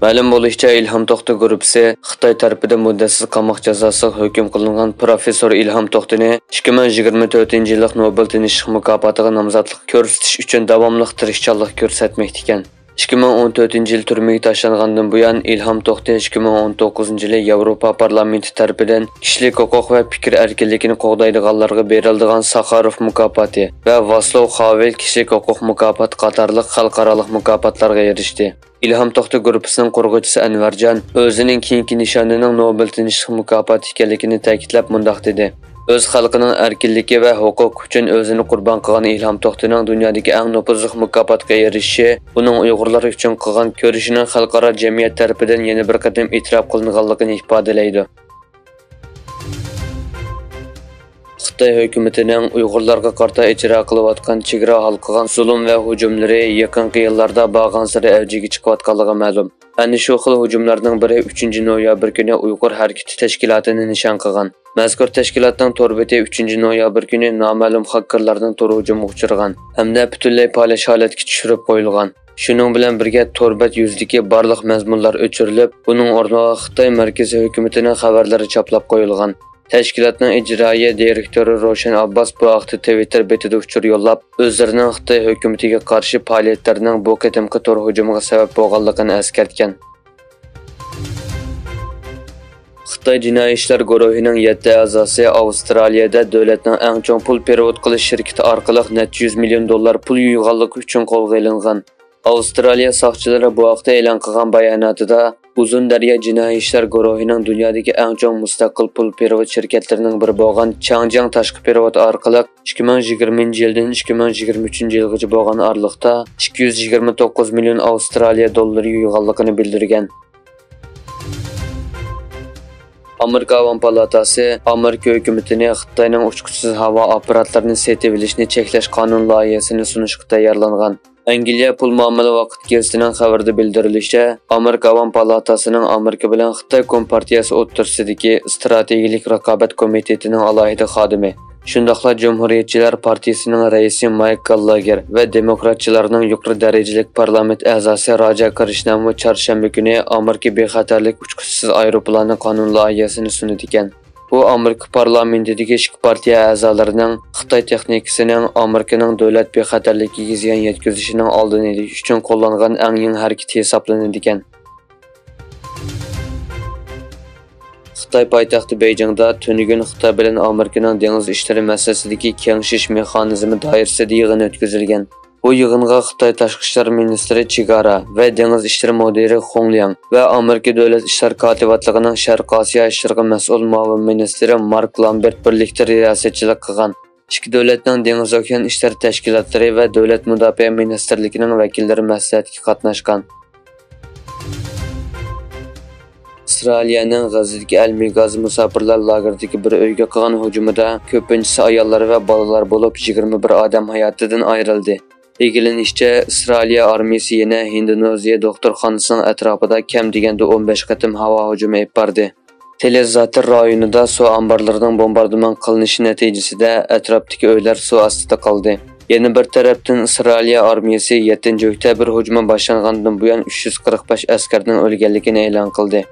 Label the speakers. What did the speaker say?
Speaker 1: Ma'lum bo'lishicha, Ilhom To'xta guruhi Xitoy tarafidan muddatsiz qamoq jazosiga hukm qilingan professor Ilhom To'xtani 2024-yillik Nobel tinchlik mukofotiga nomzodlik ko'rsatish uchun davomli tirishchanlik ko'rsatmoqda ekan. 2014-yil turmaga tashlangandan buyon Ilhom To'xta 2019-yili Yevropa parlamenti tarafidan kishilik huquq va fikr erkinligini qo'g'daydiganlarga beriladigan Sakharov mukofoti va Vaslav Havel kishilik huquq mukofoti qatorliq xalqaro mukofotlarga erishdi. Ilhom To'xta guruhining qurg'uvchisi Anvarjon o'zining keyingi nishonining Nobel tinchlik mukofoti ekanligini ta'kidlab mundaq dedi: O'z xalqining erkinligi va huquq uchun o'zini qurbon qilgan Ilhom To'xtaning dunyodagi eng nufuzli mukofotga erishishi, uning Uyg'urlar uchun qilgan ko'rishining xalqaro jamiyat tomonidan yana bir qadam e'tirof qilinganligini ifodalaydi. Xitoy hukumatining Uyg'urlarga qarata ijro qilayotgan chegara halqagan zulm va hujumlari yaqinqi yillarda bag'ansiri avjiga chiqayotganligi ma'lum. Ana shu xil hujumlarning biri 3-noyabr kuni Uyg'ur harakati tashkilotini nishon qilgan. Mazkur tashkilotning to'rbeti 3-noyabr kuni noma'lum xakerlarning to'r hujumiga uchragan hamda butunlay polish holatga tushirib qo'yilgan. Shuning bilan birga to'rbat yuzidagi barliq mazmunlar o'chirilib, uning o'rniga Xitoy markaziy hukumatining xabarlari choplab qo'yilgan. Tashkilotning ijroiya direktori Roshan Abbas bu vaqtda Twitter betida uchur yo'llab, o'zlarining Xitoy hukumatiga qarshi faoliyatlarining bu qatimqi to'r hujumiga sabab bo'lganligini eskartgan. Xitoy jinoiy ishlar guruhining 7 a'zosi Avstraliyada davlatning eng chong pul perevod qilish shirkati orqali necha 100 million dollar pul yig'ganligi uchun qo'lga olingan. Avstraliya soqchilari bu vaqtda e'lon qilgan bayonotida Uzun daryo jinoiy ishlar guruhining dunyodagi eng chong mustaqil pul perevod shirkatlarining biri bo'lgan Changjiang tashqi perevod orqali 2020-yildan 2023-yilgacha bo'lgan oralikda 229 million Avstraliya dollari yig'ganligini bildirgan. Amerika Avam palatasi Amerika hukumatini Xitoyning uchquchsiz havo apparatlarini sotib olishni cheklash qonun loyihasini sunishga tayyorlangan. Angliya pul muomala vaqt gazetining xabarida bildirilishicha, Amerika Avam palatasining Amerika bilan Xitoy kompartiyasi o'rtasidagi strategik raqobat komitetining alohida xodimi, shundaqla Cumhuriyetchilar partiyasining raisi Mike Gallagher va demokratchilarning yuqori darajali parlament a'zosi Raja Krishnamurti chorshanba kuni Amerika bexatarlik uchquchsiz aeroplani qonun loyihasini sunadi ekan. Bu Amerika parlamentidagi ikki partiya a'zolarining Xitoy texnikasining Amerikaning davlat bexatarligiga ziyon yetkazishining oldini olish uchun qo'llangan eng yangi harakat hisoblanadi ekan. Xitoy poytaxti Beijingda tunugun Xitoy bilan Amerikaning dengiz ishlari masalasidagi kengashish mexanizmi doirasida yig'in o'tkazilgan. Bu yig'inga Xitoy tashqi ishlar ministri Chigara va dengiz ishlari mudiri Hong Liang va Amerika davlat ishlar kotibiyatining Sharq Osiyo ishlariga mas'ul muavin ministri Mark Lambert birlikda riyosatchilik qilgan. Ikki davlatning dengiz okean ishlar tashkilotlari va davlat mudofaa ministrligining vakillari maslahatga qatnashgan. Avstraliyaning G'azadagi almiy gaz musofirlar lageridagi bir uyga qilgan hujumida ko'pinchisi ayollar va bolalar bo'lib 21 odam hayotidan ayrildi. Belgilanishicha, Avstraliya armiyasi yana Indoneziya doktorxonasining atrofida kam deganda 15 qatim havo hujumi olib bordi. Telezator rayonida suv omborlarining bombardimon qilinishi natijasida atrofdagi uylar suv ostida qoldi. Yana bir tarafdan Avstraliya armiyasi 7-oktyabr hujumi boshlangandan buyon 345 askarning o'lganligini e'lon qildi.